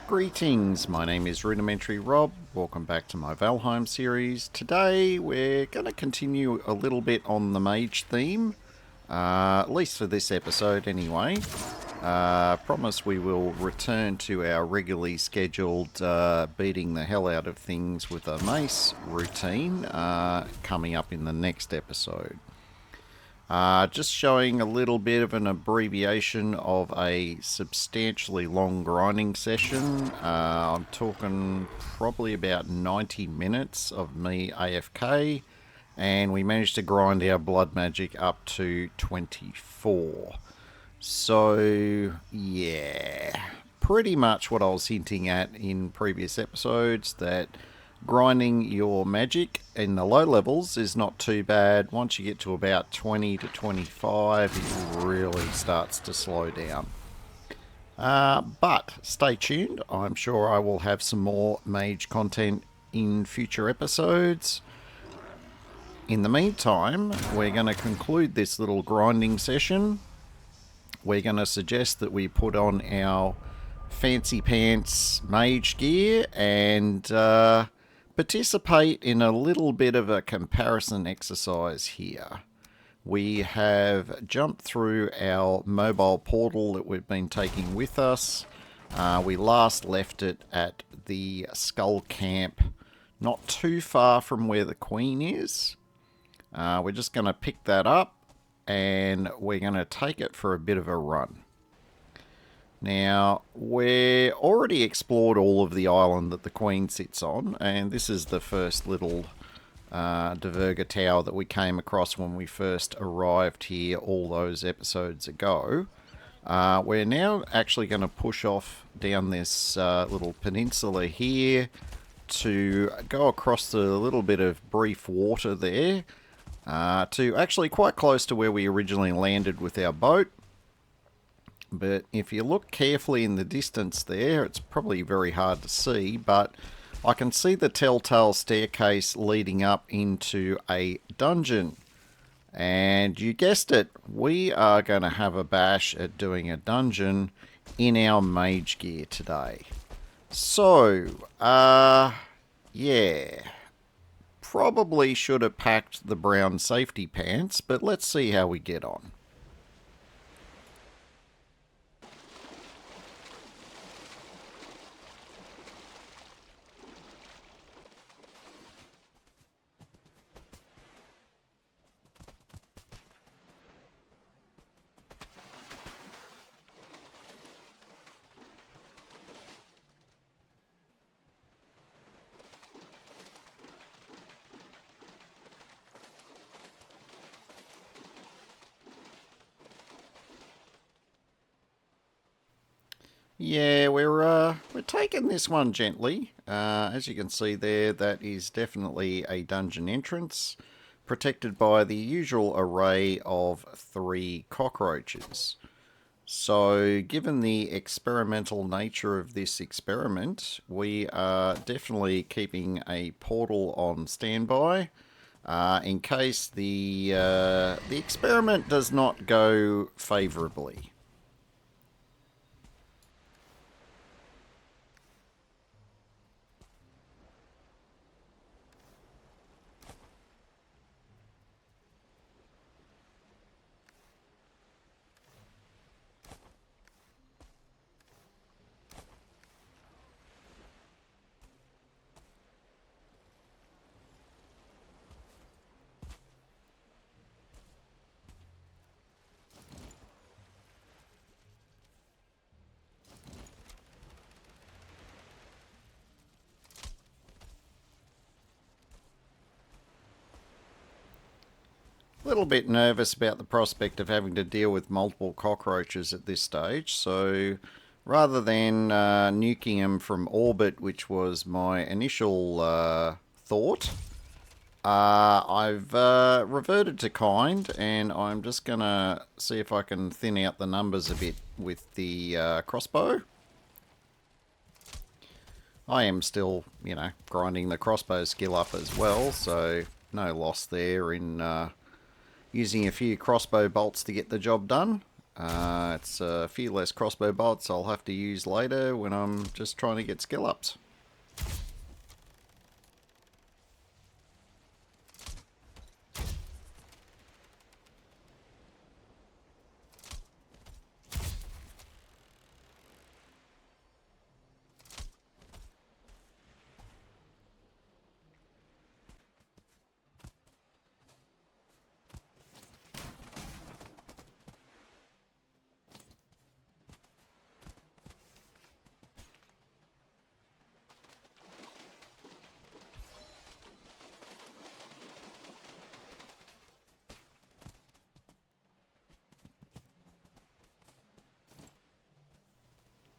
Greetings, my name is Rudimentary Rob. Welcome back to my Valheim series. Today we're going to continue a little bit on the mage theme, at least for this episode anyway. Promise we will return to our regularly scheduled beating the hell out of things with a mace routine coming up in the next episode. Just showing a little bit of an abbreviation of a substantially long grinding session. I'm talking probably about 90 minutes of me AFK, and we managed to grind our blood magic up to 24. So, yeah, pretty much what I was hinting at in previous episodes, that grinding your magic in the low levels is not too bad. Once you get to about 20 to 25, it really starts to slow down. But stay tuned. I'm sure I will have some more mage content in future episodes. In the meantime, we're going to conclude this little grinding session. We're going to suggest that we put on our fancy pants mage gear and participate in a little bit of a comparison exercise here. We have jumped through our mobile portal that we've been taking with us. We last left it at the Skull Camp, not too far from where the Queen is. We're just going to pick that up and we're going to take it for a bit of a run. Now, we're already explored all of the island that the Queen sits on, and this is the first little Diverga tower that we came across when we first arrived here all those episodes ago. We're now actually going to push off down this little peninsula here to go across the little bit of brief water there to actually quite close to where we originally landed with our boat. But if you look carefully in the distance there, it's probably very hard to see, but I can see the telltale staircase leading up into a dungeon. And you guessed it, we are going to have a bash at doing a dungeon in our mage gear today. So, yeah. Probably should have packed the brown safety pants, but let's see how we get on. Yeah, we're taking this one gently. As you can see there, that is definitely a dungeon entrance, protected by the usual array of 3 cockroaches. So, given the experimental nature of this experiment, we are definitely keeping a portal on standby in case the experiment does not go favourably. A little bit nervous about the prospect of having to deal with multiple cockroaches at this stage, so rather than nuking them from orbit, which was my initial thought, I've reverted to kind, and I'm just going to see if I can thin out the numbers a bit with the crossbow. I am still, grinding the crossbow skill up as well, so no loss there in using a few crossbow bolts to get the job done. It's a few less crossbow bolts I'll have to use later when I'm just trying to get skill ups.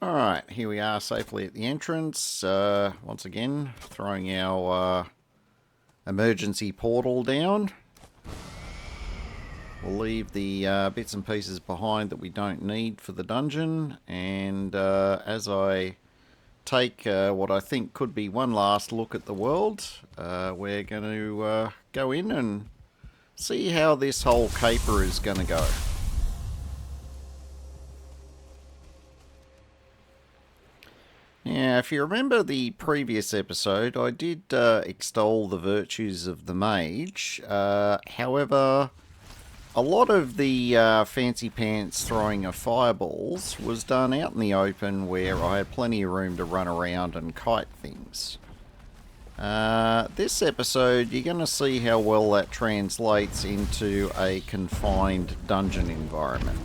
Alright, here we are safely at the entrance. Once again, throwing our emergency portal down. We'll leave the bits and pieces behind that we don't need for the dungeon. And as I take what I think could be one last look at the world, we're going to go in and see how this whole caper is going to go. Now, if you remember the previous episode, I did extol the virtues of the mage. However, a lot of the fancy pants throwing of fireballs was done out in the open where I had plenty of room to run around and kite things. This episode, you're going to see how well that translates into a confined dungeon environment.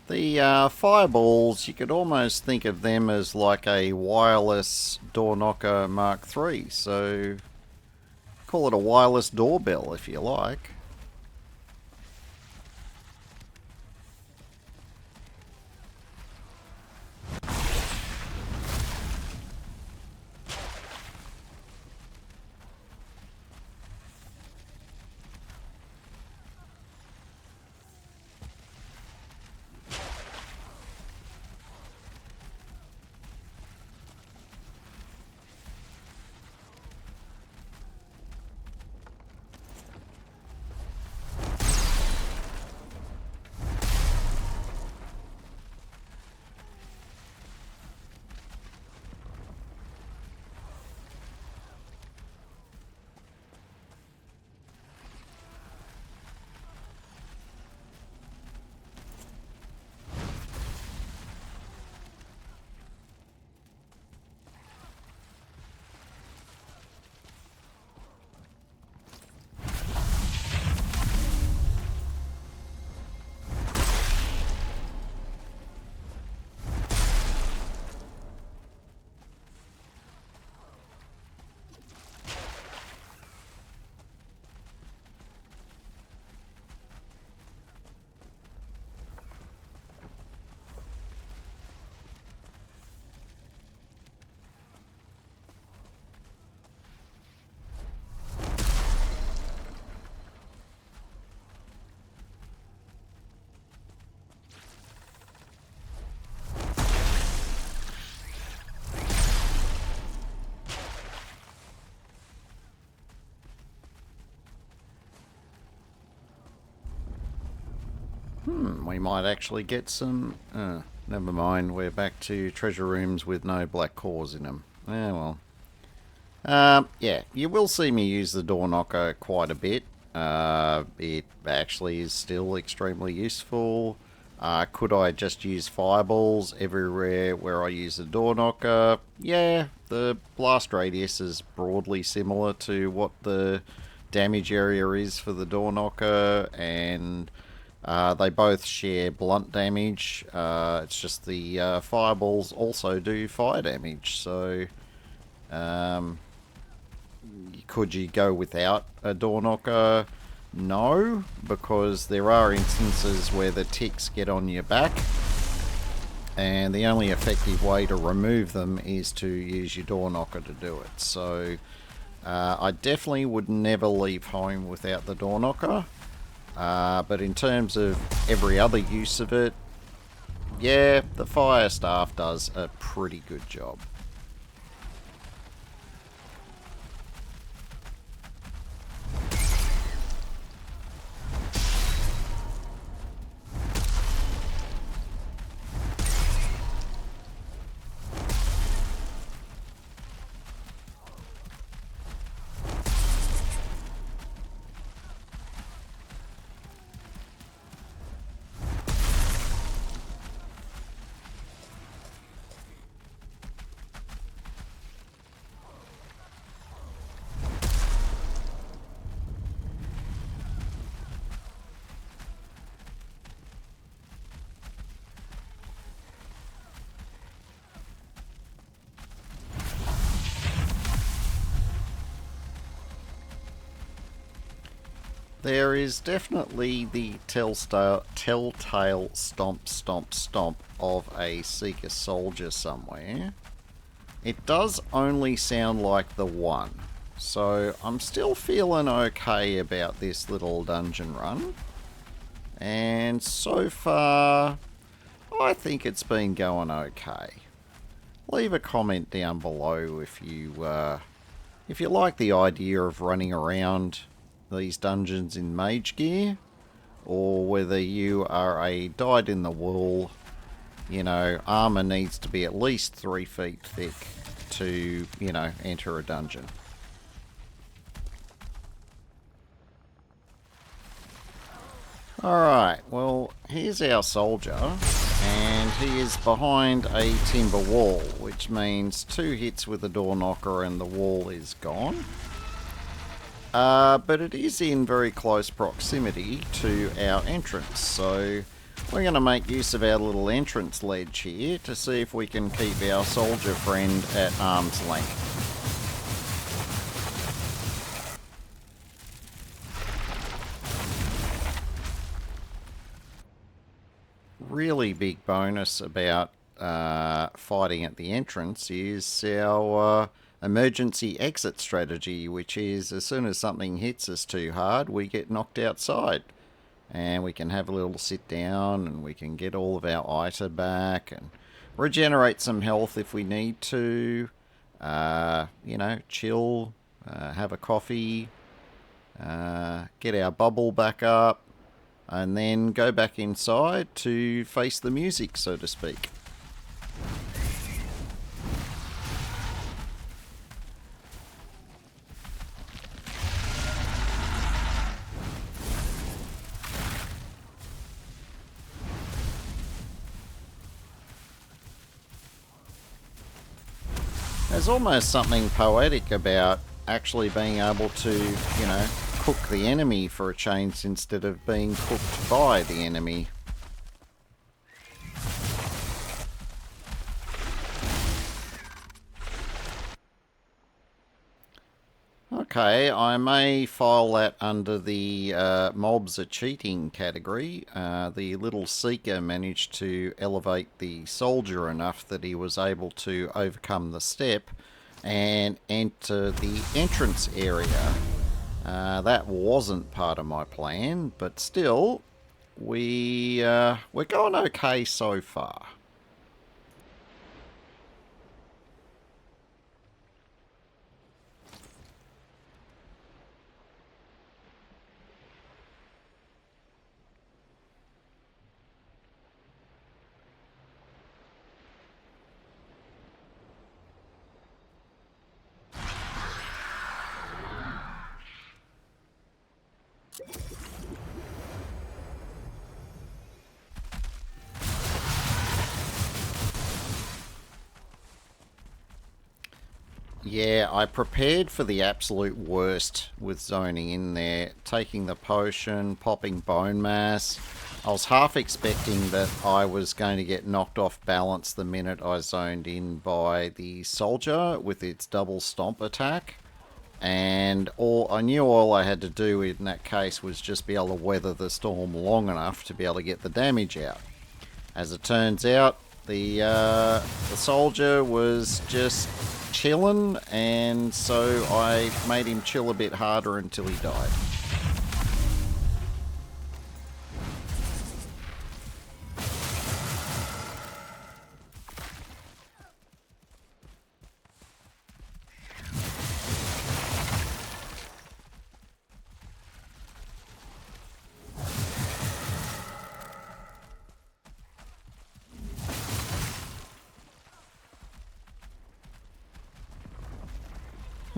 The fireballs, you could almost think of them as like a wireless door knocker Mark III, so call it a wireless doorbell if you like. We might actually get some... never mind, we're back to treasure rooms with no black cores in them. Yeah, well. Yeah, you will see me use the door knocker quite a bit. It actually is still extremely useful. Could I just use fireballs everywhere where I use the door knocker? Yeah, the blast radius is broadly similar to what the damage area is for the door knocker, and they both share blunt damage. It's just the fireballs also do fire damage, so could you go without a door knocker? No, because there are instances where the ticks get on your back, and the only effective way to remove them is to use your door knocker to do it. So I definitely would never leave home without the door knocker. But in terms of every other use of it, yeah, the fire staff does a pretty good job. There is definitely the telltale stomp stomp stomp of a Seeker soldier somewhere. It does only sound like the one, so I'm still feeling okay about this little dungeon run. And so far, I think it's been going okay. Leave a comment down below if you like the idea of running around these dungeons in mage gear, or whether you are a dyed-in-the-wool, armour needs to be at least 3 feet thick to, enter a dungeon. Alright, well, here's our soldier, and he is behind a timber wall, which means 2 hits with a door knocker and the wall is gone. But it is in very close proximity to our entrance, so we're going to make use of our little entrance ledge here to see if we can keep our soldier friend at arm's length. Really big bonus about fighting at the entrance is our emergency exit strategy, which is as soon as something hits us too hard, we get knocked outside. And we can have a little sit down and we can get all of our Ita back and regenerate some health if we need to. Chill, have a coffee, get our bubble back up, and then go back inside to face the music, so to speak. There's almost something poetic about actually being able to, cook the enemy for a change instead of being cooked by the enemy. Okay, I may file that under the mobs are cheating category. The little seeker managed to elevate the soldier enough that he was able to overcome the step and enter the entrance area. That wasn't part of my plan, but still, we're going okay so far. Yeah, I prepared for the absolute worst with zoning in there, taking the potion, popping bone mass. I was half expecting that I was going to get knocked off balance the minute I zoned in by the soldier with its double stomp attack. And I knew all I had to do in that case was just be able to weather the storm long enough to be able to get the damage out. As it turns out, the soldier was just chilling, and so I made him chill a bit harder until he died.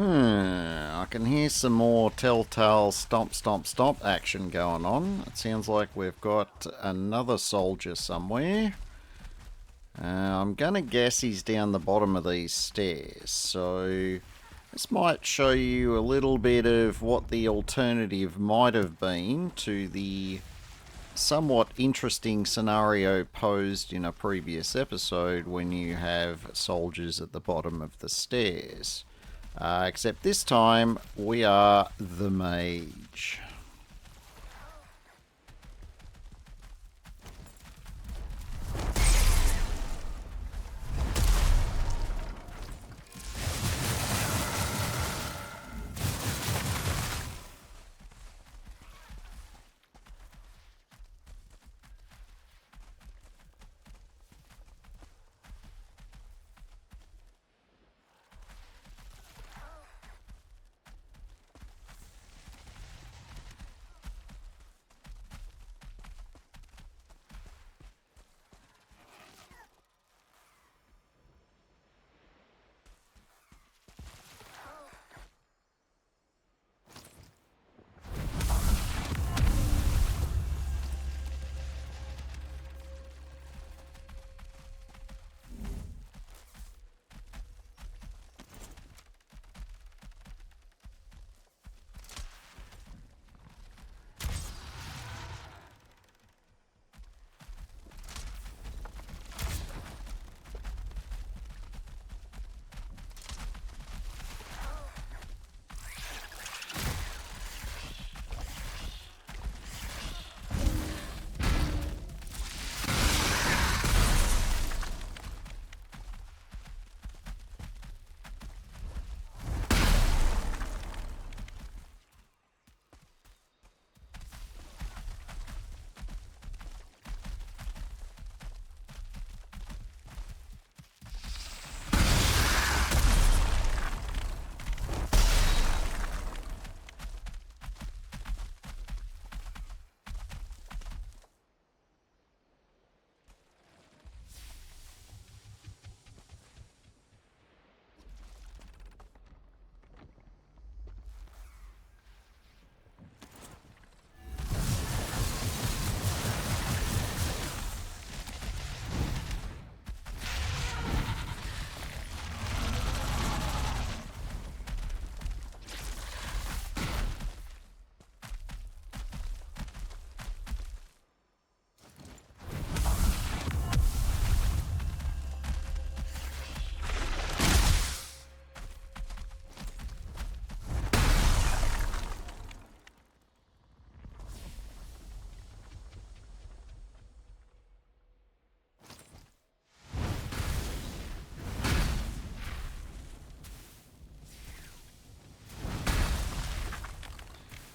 I can hear some more telltale stomp, stomp, stomp action going on. It sounds like we've got another soldier somewhere. I'm going to guess he's down the bottom of these stairs. So this might show you a little bit of what the alternative might have been to the somewhat interesting scenario posed in a previous episode when you have soldiers at the bottom of the stairs. Except this time, we are the mage.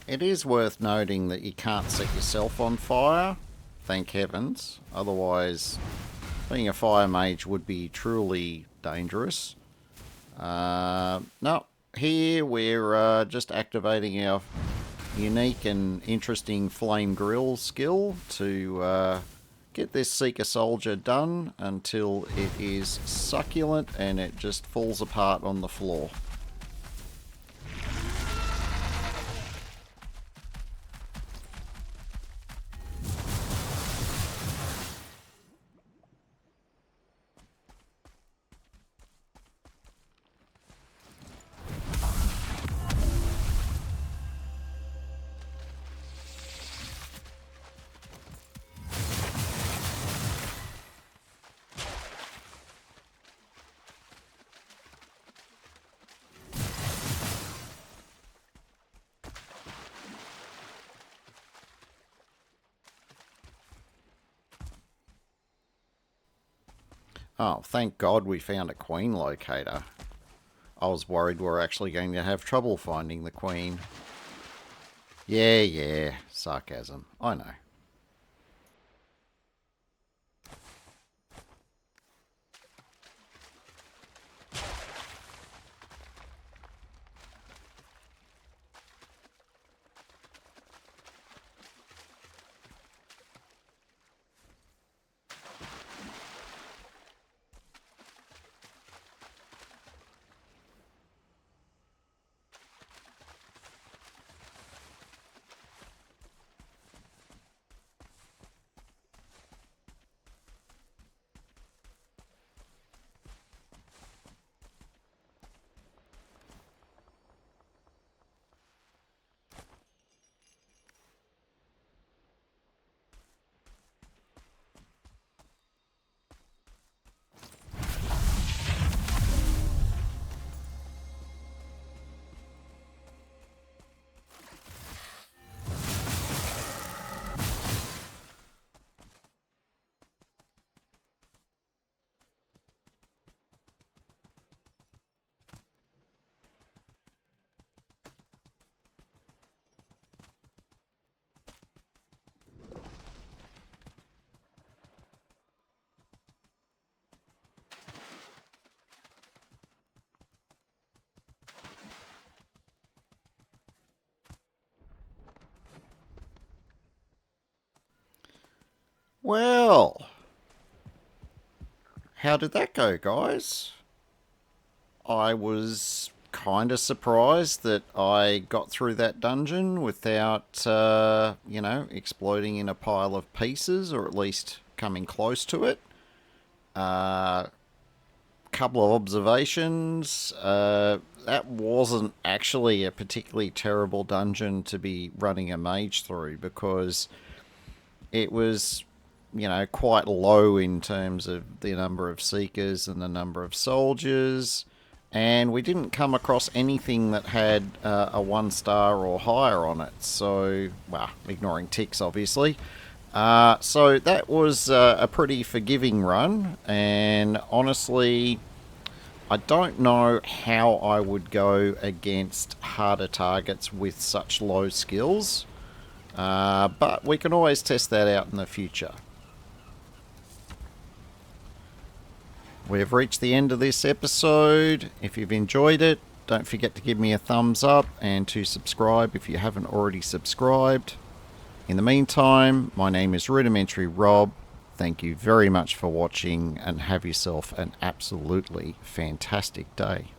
It is worth noting that you can't set yourself on fire, thank heavens. Otherwise, being a fire mage would be truly dangerous. No, here we're just activating our unique and interesting flame grill skill to get this Seeker Soldier done until it is succulent and it just falls apart on the floor. Oh, thank God we found a queen locator. I was worried we were actually going to have trouble finding the queen. Yeah, sarcasm. I know. Well, how did that go, guys? I was kind of surprised that I got through that dungeon without, exploding in a pile of pieces, or at least coming close to it. Couple of observations. That wasn't actually a particularly terrible dungeon to be running a mage through, because it was, quite low in terms of the number of seekers and the number of soldiers. And we didn't come across anything that had a 1 star or higher on it. So, well, ignoring ticks, obviously. So that was a pretty forgiving run. And honestly, I don't know how I would go against harder targets with such low skills. But we can always test that out in the future. We've reached the end of this episode. If you've enjoyed it, don't forget to give me a thumbs up and to subscribe if you haven't already subscribed. In the meantime, my name is Rudimentary Rob. Thank you very much for watching, and have yourself an absolutely fantastic day.